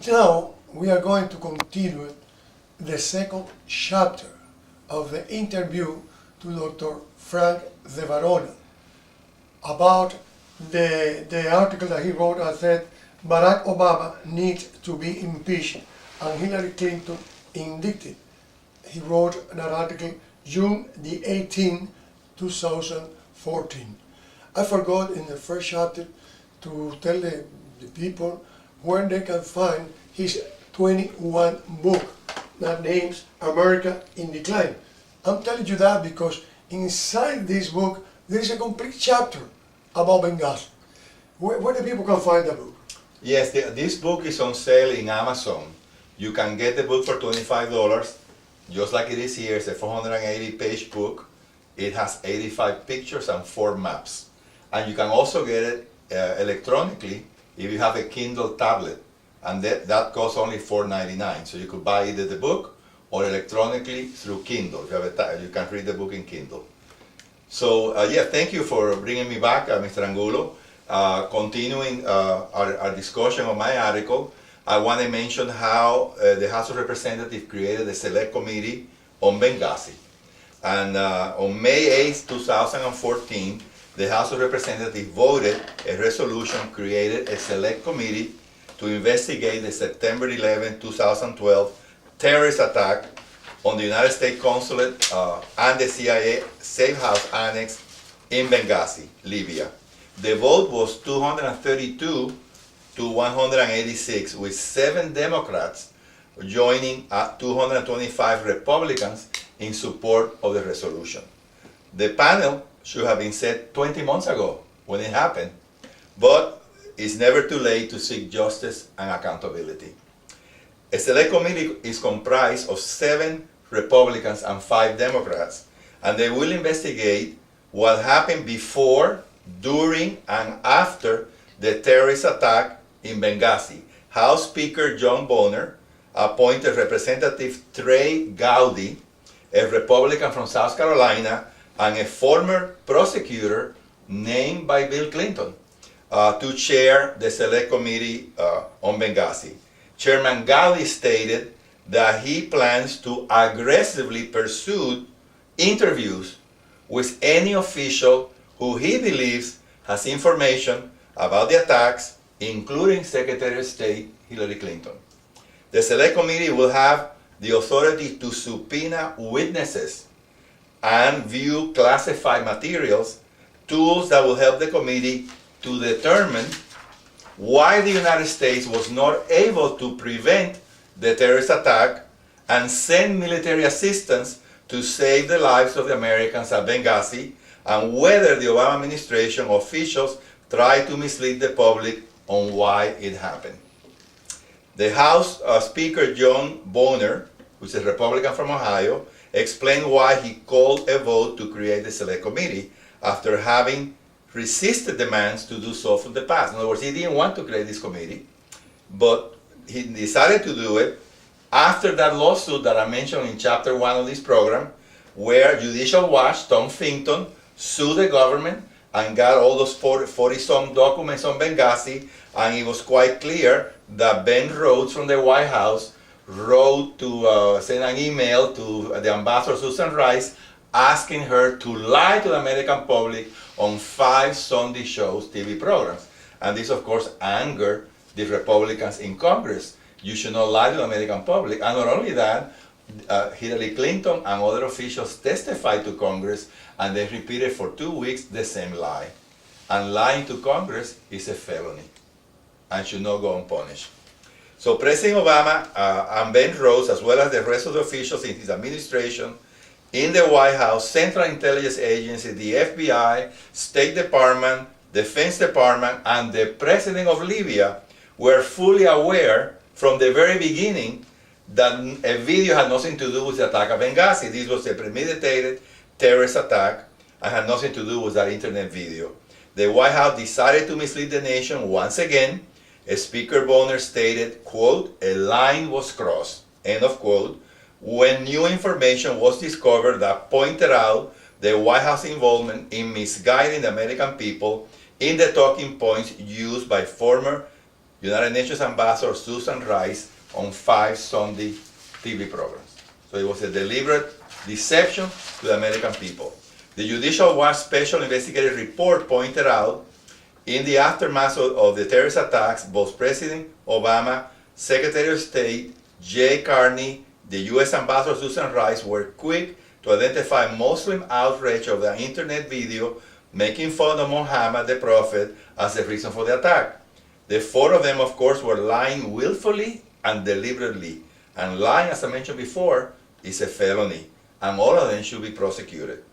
Now we are going to continue the second chapter of the interview to Dr. Frank de Varona about the article that he wrote and said Barack Obama needs to be impeached and Hillary Clinton indicted. He wrote that article June the 18th, 2014. I forgot in the first chapter to tell the people where they can find his 21 book that names America in Decline. I'm telling you that because inside this book there is a complete chapter about Benghazi. Where the people can find the book? Yes, this book is on sale in Amazon. You can get the book for $25, just like it is here. It's a 480-page book. It has 85 pictures and 4 maps. And you can also get it electronically if you have a Kindle tablet. And that costs only $4.99. So you could buy either the book or electronically through Kindle. If you have you can read the book in Kindle. So yeah, thank you for bringing me back, Mr. Angulo. Continuing our discussion on my article, I want to mention how the House of Representatives created a select committee on Benghazi. And on May 8, 2014, the House of Representatives voted a resolution, created a select committee to investigate the September 11, 2012 terrorist attack on the United States Consulate and the CIA Safe House Annex in Benghazi, Libya. The vote was 232 to 186, with 7 Democrats joining 225 Republicans in support of the resolution. The panel should have been set 20 months ago when it happened, but it's never too late to seek justice and accountability. A select committee is comprised of 7 Republicans and 5 Democrats, and they will investigate what happened before, during, and after the terrorist attack in Benghazi. House Speaker John Boehner appointed Representative Trey Gowdy, a Republican from South Carolina, and a former prosecutor named by Bill Clinton, to chair the Select Committee on Benghazi. Chairman Gowdy stated that he plans to aggressively pursue interviews with any official who he believes has information about the attacks, including Secretary of State Hillary Clinton. The Select Committee will have the authority to subpoena witnesses and view classified materials, tools that will help the committee to determine why the United States was not able to prevent the terrorist attack and send military assistance to save the lives of the Americans at Benghazi, and whether the Obama administration officials tried to mislead the public on why it happened. The House Speaker John Boehner, who's a Republican from Ohio, explained why he called a vote to create the Select Committee after having resisted demands to do so from the past. In other words, he didn't want to create this committee, but he decided to do it after that lawsuit that I mentioned in Chapter 1 of this program, where Judicial Watch, Tom Finton, sued the government and got all those 40-some documents on Benghazi, and it was quite clear that Ben Rhodes from the White House wrote to send an email to the Ambassador Susan Rice asking her to lie to the American public on 5 Sunday shows, TV programs. And this, of course, angered the Republicans in Congress. You should not lie to the American public. And not only that, Hillary Clinton and other officials testified to Congress, and they repeated for 2 weeks the same lie. And lying to Congress is a felony and should not go unpunished. So President Obama and Ben Rhodes, as well as the rest of the officials in his administration, in the White House, Central Intelligence Agency, the FBI, State Department, Defense Department, and the President of Libya were fully aware from the very beginning that a video had nothing to do with the attack of Benghazi. This was a premeditated terrorist attack and had nothing to do with that internet video. The White House decided to mislead the nation once again. Speaker Boehner stated, quote, "A line was crossed," end of quote, when new information was discovered that pointed out the White House involvement in misguiding the American people in the talking points used by former United Nations Ambassador Susan Rice on 5 Sunday TV programs. So it was a deliberate deception to the American people. The Judicial Watch Special Investigative Report pointed out in the aftermath of the terrorist attacks, both President Obama, Secretary of State Jay Carney, the U.S. Ambassador Susan Rice were quick to identify Muslim outrage of the internet video making fun of Muhammad the Prophet as the reason for the attack. The 4 of them, of course, were lying willfully and deliberately. And lying, as I mentioned before, is a felony, and all of them should be prosecuted.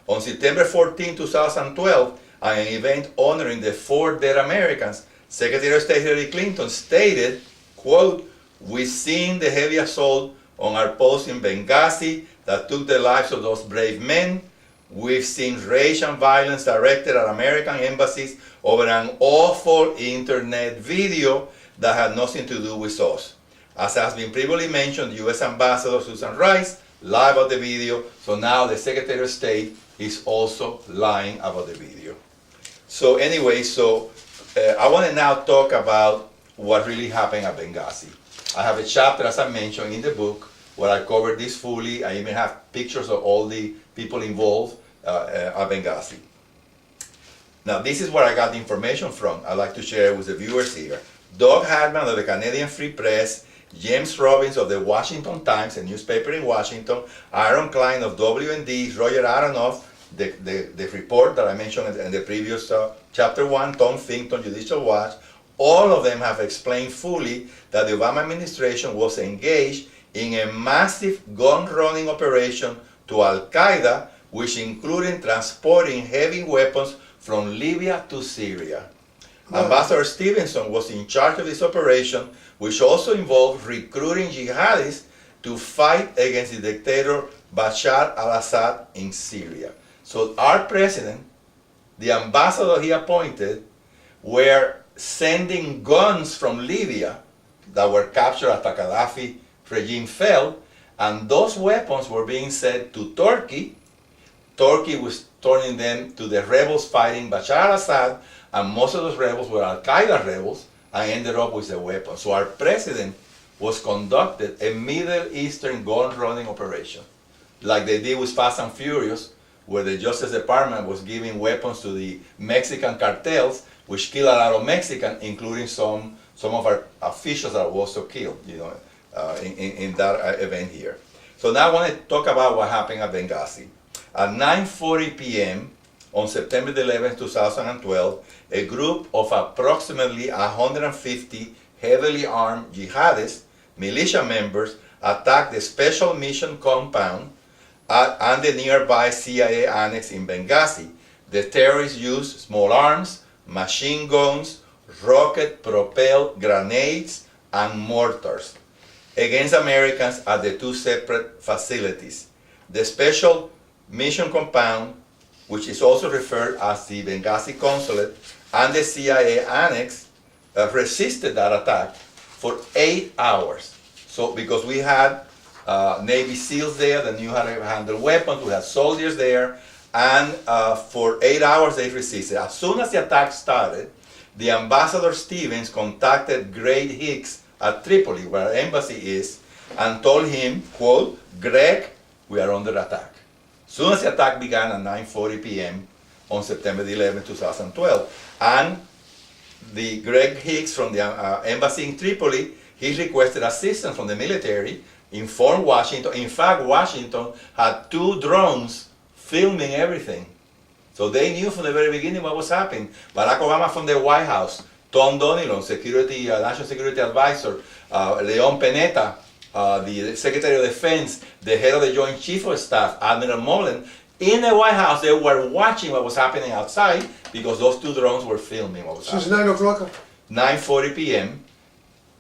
On September 14, 2012, at an event honoring the 4 dead Americans, Secretary of State Hillary Clinton stated, quote, "We've seen the heavy assault on our post in Benghazi that took the lives of those brave men. We've seen rage and violence directed at American embassies over an awful internet video that had nothing to do with us. As has been previously mentioned, U.S. Ambassador Susan Rice lied about the video, so now the Secretary of State is also lying about the video." So anyway, I want to now talk about what really happened at Benghazi. I have a chapter, as I mentioned, in the book where I cover this fully. I even have pictures of all the people involved at Benghazi. Now, this is where I got the information from. I'd like to share it with the viewers here. Doug Hartman of the Canadian Free Press, James Robbins of the Washington Times, a newspaper in Washington, Aaron Klein of WND, Roger Aronoff, the report that I mentioned in the previous chapter 1, Tom Finkton, Judicial Watch, all of them have explained fully that the Obama administration was engaged in a massive gun-running operation to Al-Qaeda, which included transporting heavy weapons from Libya to Syria. Ambassador Stevenson was in charge of this operation, which also involved recruiting jihadists to fight against the dictator Bashar al-Assad in Syria. So our president, the ambassador he appointed, were sending guns from Libya that were captured after Qaddafi regime fell, and those weapons were being sent to Turkey. Turkey was turning them to the rebels fighting Bashar al-Assad, and most of those rebels were Al-Qaeda rebels, and ended up with the weapons. So our president was conducted a Middle Eastern gun-running operation, like they did with Fast and Furious, where the Justice Department was giving weapons to the Mexican cartels, which killed a lot of Mexicans, including some of our officials that were also killed, in that event here. So now I want to talk about what happened at Benghazi. At 9:40 p.m. on September 11, 2012, a group of approximately 150 heavily armed jihadists, militia members, attacked the Special Mission Compound and the nearby CIA annex in Benghazi. The terrorists used small arms, machine guns, rocket-propelled grenades, and mortars against Americans at the 2 separate facilities. The Special Mission Compound, which is also referred as the Benghazi Consulate, and the CIA annex resisted that attack for 8 hours. So because we had Navy SEALs there that knew how to handle weapons, we had soldiers there, and for 8 hours they resisted. As soon as the attack started, the Ambassador Stevens contacted Greg Hicks at Tripoli, where our embassy is, and told him, quote, "Greg, we are under attack." As soon as the attack began at 9:40 p.m. on September 11, 2012, and the Greg Hicks from the embassy in Tripoli, he requested assistance from the military, informed Washington. In fact, Washington had 2 drones filming everything. So they knew from the very beginning what was happening. Barack Obama from the White House, Tom Donilon, National Security Advisor, Leon Panetta, the Secretary of Defense, the head of the Joint Chief of Staff, Admiral Mullen, in the White House, they were watching what was happening outside because those 2 drones were filming what was happening. Since 9 o'clock? 9:40 p.m.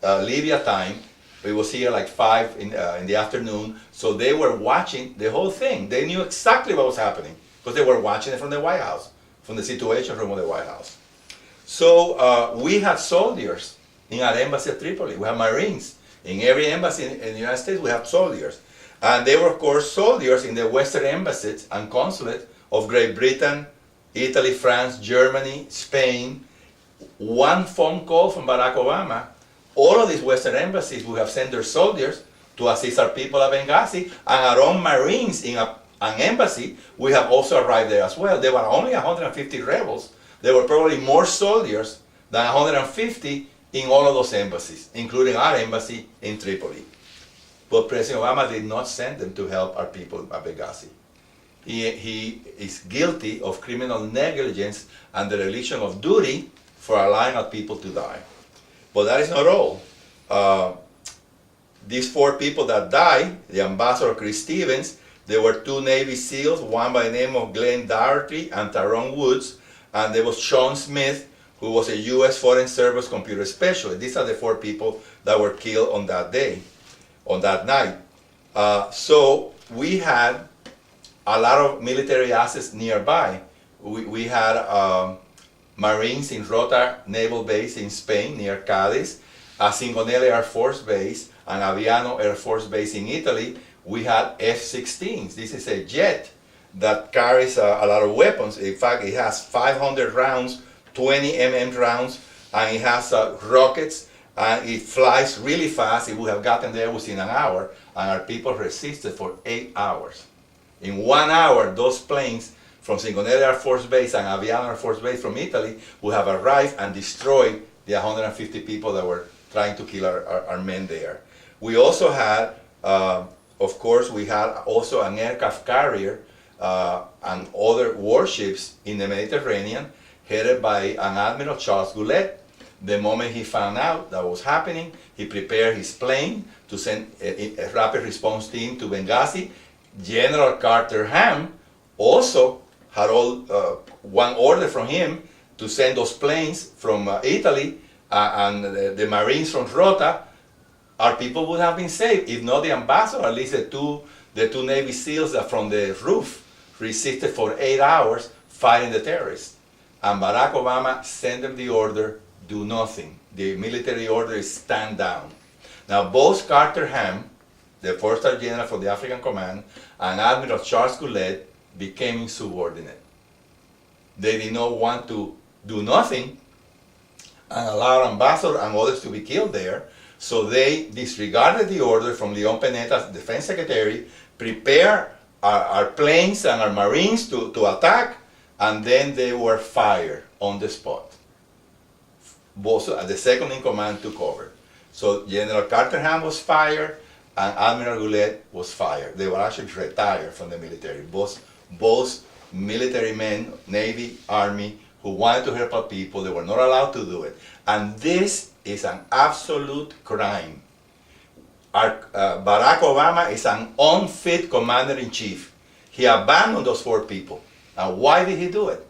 Libya time. It was here like 5 in the afternoon. So they were watching the whole thing. They knew exactly what was happening because they were watching it from the White House, from the Situation Room of the White House. So we had soldiers in our embassy at Tripoli. We have Marines. In every embassy in the United States, we have soldiers. And they were, of course, soldiers in the Western embassies and consulate of Great Britain, Italy, France, Germany, Spain, one phone call from Barack Obama, all of these Western embassies would have sent their soldiers to assist our people at Benghazi, and our own Marines in an embassy we have also arrived there as well. There were only 150 rebels. There were probably more soldiers than 150 in all of those embassies, including our embassy in Tripoli. But President Obama did not send them to help our people at Benghazi. He is guilty of criminal negligence and dereliction of duty for allowing our people to die. But that is not all. These 4 people that died, the Ambassador Chris Stevens, there were 2 Navy SEALs, one by the name of Glenn Dougherty and Tyrone Woods, and there was Sean Smith, who was a U.S. Foreign Service computer specialist. These are the 4 people that were killed on that day, on that night. So we had a lot of military assets nearby. We had Marines in Rota Naval Base in Spain, near Cadiz, a Cingonelle Air Force Base, and Aviano Air Force Base in Italy. We had F-16s. This is a jet that carries a lot of weapons. In fact, it has 500 rounds, 20 mm rounds, and it has rockets, and it flies really fast. It would have gotten there within an hour, and our people resisted for 8 hours. In 1 hour, those planes from Cingonelle Air Force Base and Aviano Air Force Base from Italy would have arrived and destroyed the 150 people that were trying to kill our men there. We also had, of course, we had also an aircraft carrier and other warships in the Mediterranean headed by an Admiral Charles Goulet. The moment he found out that was happening, he prepared his plane to send a rapid response team to Benghazi. General Carter Ham also had one order from him to send those planes from Italy and the Marines from Rota. Our people would have been saved, if not the ambassador, at least the two Navy SEALs that from the roof resisted for 8 hours fighting the terrorists. And Barack Obama sent them the order, do nothing. The military order is stand down. Now both Carter Ham, the 4-star general from the African Command, and Admiral Charles Goulet became insubordinate. They did not want to do nothing and allow our ambassador and others to be killed there. So they disregarded the order from Leon Panetta, defense secretary, prepare our planes and our Marines to attack, and then they were fired on the spot. Both, the second in command took over. So General Carter Ham was fired and Admiral Goulet was fired. They were actually retired from the military. Both military men, Navy, Army, who wanted to help our people, they were not allowed to do it. And this is an absolute crime. Barack Obama is an unfit commander-in-chief. He abandoned those 4 people. And why did he do it?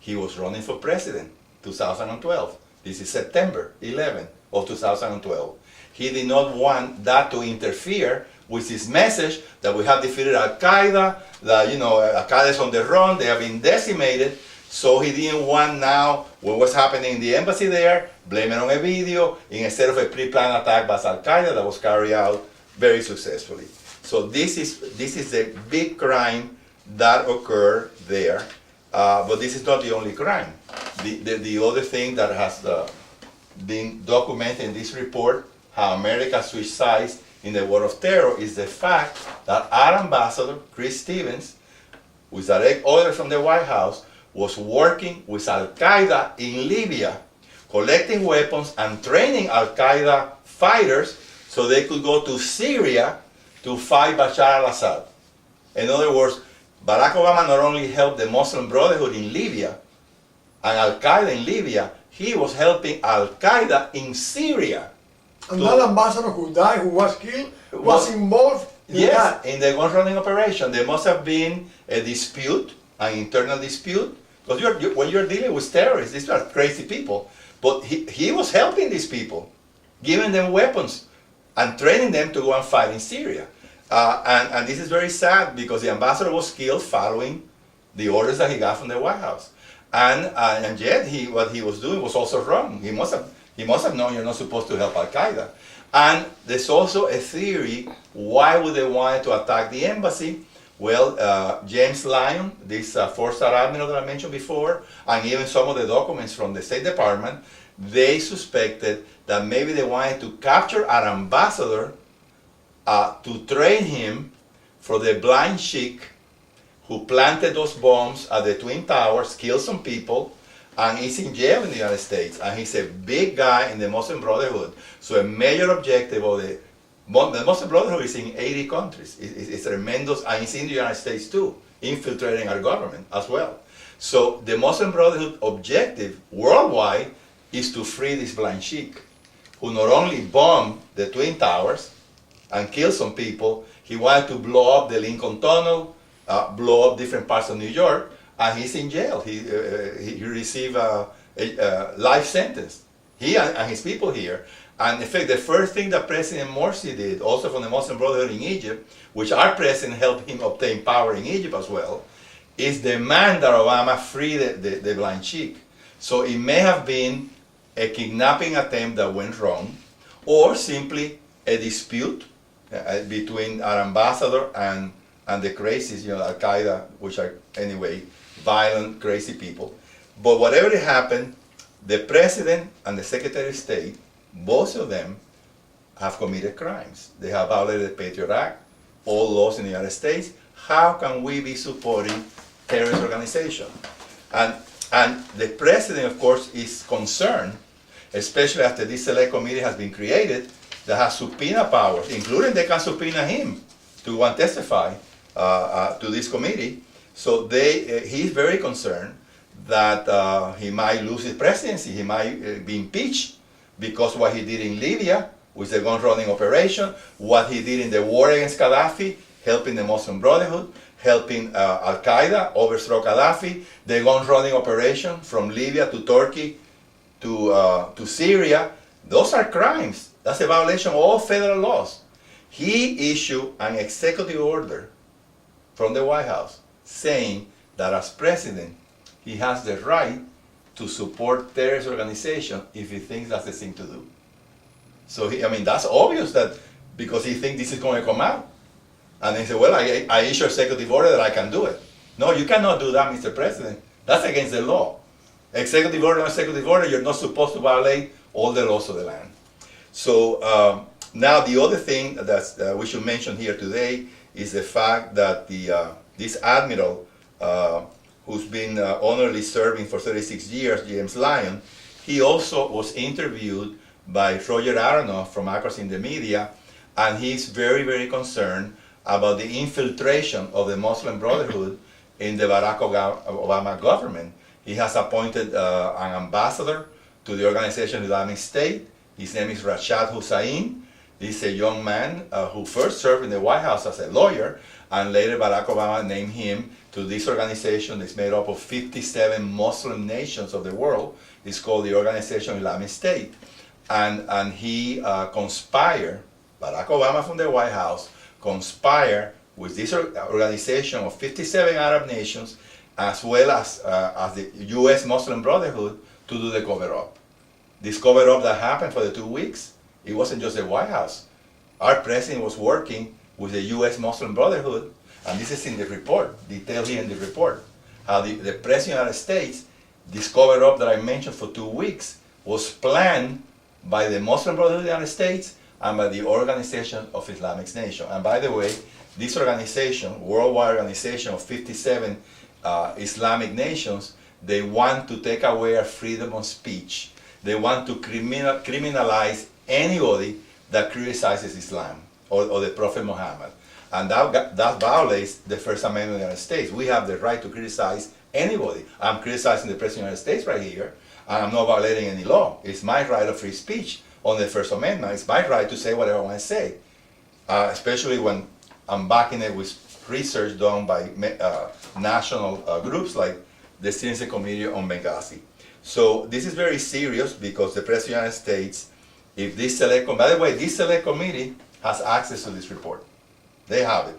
He was running for president, 2012. This is September 11 of 2012. He did not want that to interfere with his message that we have defeated Al-Qaeda, that Al-Qaeda is on the run, they have been decimated. So he didn't want now what was happening in the embassy there, blame it on a video, instead of a pre-planned attack by Al-Qaeda that was carried out very successfully. So this is the big crime that occurred there, but this is not the only crime. The other thing that has been documented in this report, how America switched sides in the war of terror, is the fact that our ambassador, Chris Stevens, with direct order from the White House, was working with Al-Qaeda in Libya, collecting weapons and training Al-Qaeda fighters so they could go to Syria to fight Bashar al-Assad. In other words, Barack Obama not only helped the Muslim Brotherhood in Libya and Al-Qaeda in Libya, he was helping Al-Qaeda in Syria. And that ambassador who died, who was killed, was involved in that. In the gun running operation. There must have been a dispute, an internal dispute, because when you're dealing with terrorists, these are crazy people. But he was helping these people, giving them weapons and training them to go and fight in Syria. And this is very sad because the ambassador was killed following the orders that he got from the White House. And yet what he was doing was also wrong. He must have known you're not supposed to help Al-Qaeda. And there's also a theory, why would they want to attack the embassy? Well, James Lyon, this four-star admiral that I mentioned before, and even some of the documents from the State Department, they suspected that maybe they wanted to capture an ambassador to train him for the blind sheik who planted those bombs at the Twin Towers, killed some people, and is in jail in the United States. And he's a big guy in the Muslim Brotherhood. So a major objective of the Muslim Brotherhood is in 80 countries. It's tremendous, and it's in the United States too, infiltrating our government as well. So the Muslim Brotherhood objective worldwide is to free this blind sheik, who not only bombed the Twin Towers and killed some people, he wanted to blow up the Lincoln Tunnel, blow up different parts of New York, and he's in jail. He received a life sentence. He and his people here. And in fact, the first thing that President Morsi did, also from the Muslim Brotherhood in Egypt, which our president helped him obtain power in Egypt as well, is demand that Obama free the blind sheik. So it may have been a kidnapping attempt that went wrong, or simply a dispute between our ambassador and the crazies, Al Qaeda, which are anyway violent, crazy people. But whatever happened, the president and the Secretary of State, both of them have committed crimes. They have violated the Patriot Act, all laws in the United States. How can we be supporting terrorist organizations? And the president, of course, is concerned, especially after this select committee has been created that has subpoena powers, including they can subpoena him to go and testify to this committee. So he's very concerned that he might lose his presidency, he might be impeached because what he did in Libya with the gun-running operation, what he did in the war against Qaddafi, helping the Muslim Brotherhood, helping Al Qaeda overthrow Qaddafi, the gun-running operation from Libya to Turkey to Syria. Those are crimes. That's a violation of all federal laws. He issued an executive order from the White House saying that as president, he has the right to support terrorist organization if he thinks that's the thing to do. So that's obvious that because he thinks this is going to come out. And he said, well, I issue executive order that I can do it. No, you cannot do that, Mr. President. That's against the law. Executive order, you're not supposed to violate all the laws of the land. So now the other thing that we should mention here today is the fact that this admiral, who's been honorably serving for 36 years, James Lyon, he also was interviewed by Roger Aronoff from Across in the Media, and he's very, very concerned about the infiltration of the Muslim Brotherhood in the Barack Obama government. He has appointed an ambassador to the Organization of Islamic State. His name is Rashad Hussain. He's a young man who first served in the White House as a lawyer, and later Barack Obama named him to this organization that's made up of 57 Muslim nations of the world. It's called the Organization of Islamic State. And he conspired, Barack Obama from the White House, conspired with this organization of 57 Arab nations, as well as the U.S. Muslim Brotherhood, to do the cover-up. This cover-up that happened for the 2 weeks, it wasn't just the White House. Our president was working with the U.S. Muslim Brotherhood, and this is in the report, detailed here in the report, how the President of the United States, this cover-up that I mentioned for 2 weeks, was planned by the Muslim Brotherhood of the United States and by the Organization of Islamic Nations. And by the way, this organization, worldwide organization of 57 Islamic nations, they want to take away our freedom of speech. They want to criminalize anybody that criticizes Islam or the Prophet Muhammad. And that violates the First Amendment of the United States. We have the right to criticize anybody. I'm criticizing the President of the United States right here, and I'm not violating any law. It's my right of free speech on the First Amendment. It's my right to say whatever I want to say, especially when I'm backing it with research done by national groups like the Citizen Committee on Benghazi. So this is very serious because the President of the United States, if this select, by the way, this select committee has access to this report. They have it.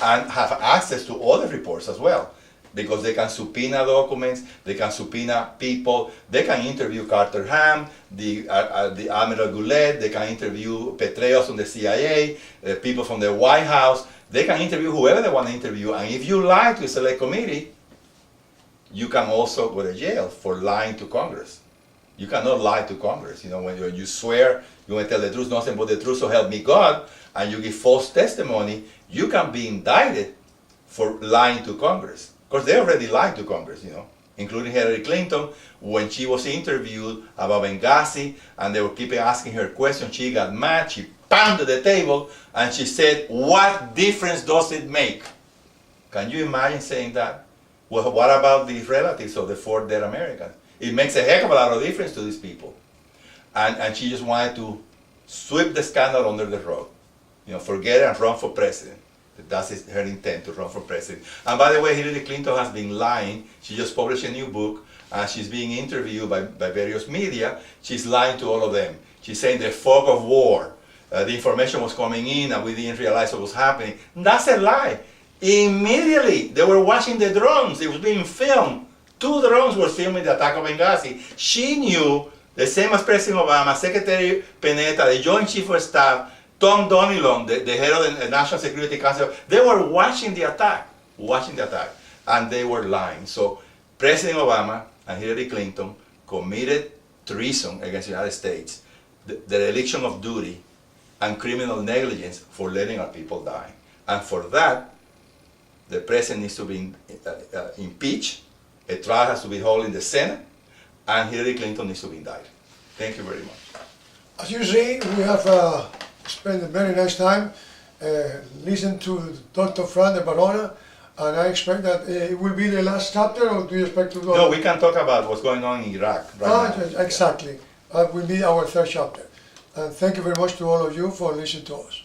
And have access to other reports as well. because they can subpoena documents, they can subpoena people, they can interview Carter Ham, the Admiral Goulet, they can interview Petraeus from the CIA, people from the White House, they can interview whoever they want to interview, and if you lie to a select committee, you can also go to jail for lying to Congress. You cannot lie to Congress. You know, when you swear, you want to tell the truth, nothing but the truth, so help me God, and you give false testimony, you can be indicted for lying to Congress. Of course, they already lied to Congress, you know, including Hillary Clinton, when she was interviewed about Benghazi, and they were keeping asking her questions, she got mad, she pounded the table, and she said, "What difference does it make?" Can you imagine saying that? Well, what about the relatives of the 4 dead Americans? It makes a heck of a lot of difference to these people. And she just wanted to sweep the scandal under the rug. You know, forget it and run for president. That's her intent, to run for president. And by the way, Hillary Clinton has been lying. She just published a new book, and she's being interviewed by various media. She's lying to all of them. She's saying the fog of war, the information was coming in and we didn't realize what was happening. That's a lie. Immediately, they were watching the drones. It was being filmed. 2 drones were filming the attack of Benghazi. She knew, the same as President Obama, Secretary Panetta, the Joint Chief of Staff, Tom Donilon, the head of the National Security Council, they were watching the attack, and they were lying. So President Obama and Hillary Clinton committed treason against the United States, the dereliction of duty, and criminal negligence for letting our people die. And for that, the president needs to be impeached, a trial has to be held in the Senate, and Hillary Clinton needs to be indicted. Thank you very much. As you see, we have spent a very nice time listening to Dr. Frank de Varona, and I expect that it will be the last chapter, or do you expect to go? No, we can talk about what's going on in Iraq right now. Exactly. That will be our 3rd chapter. And thank you very much to all of you for listening to us.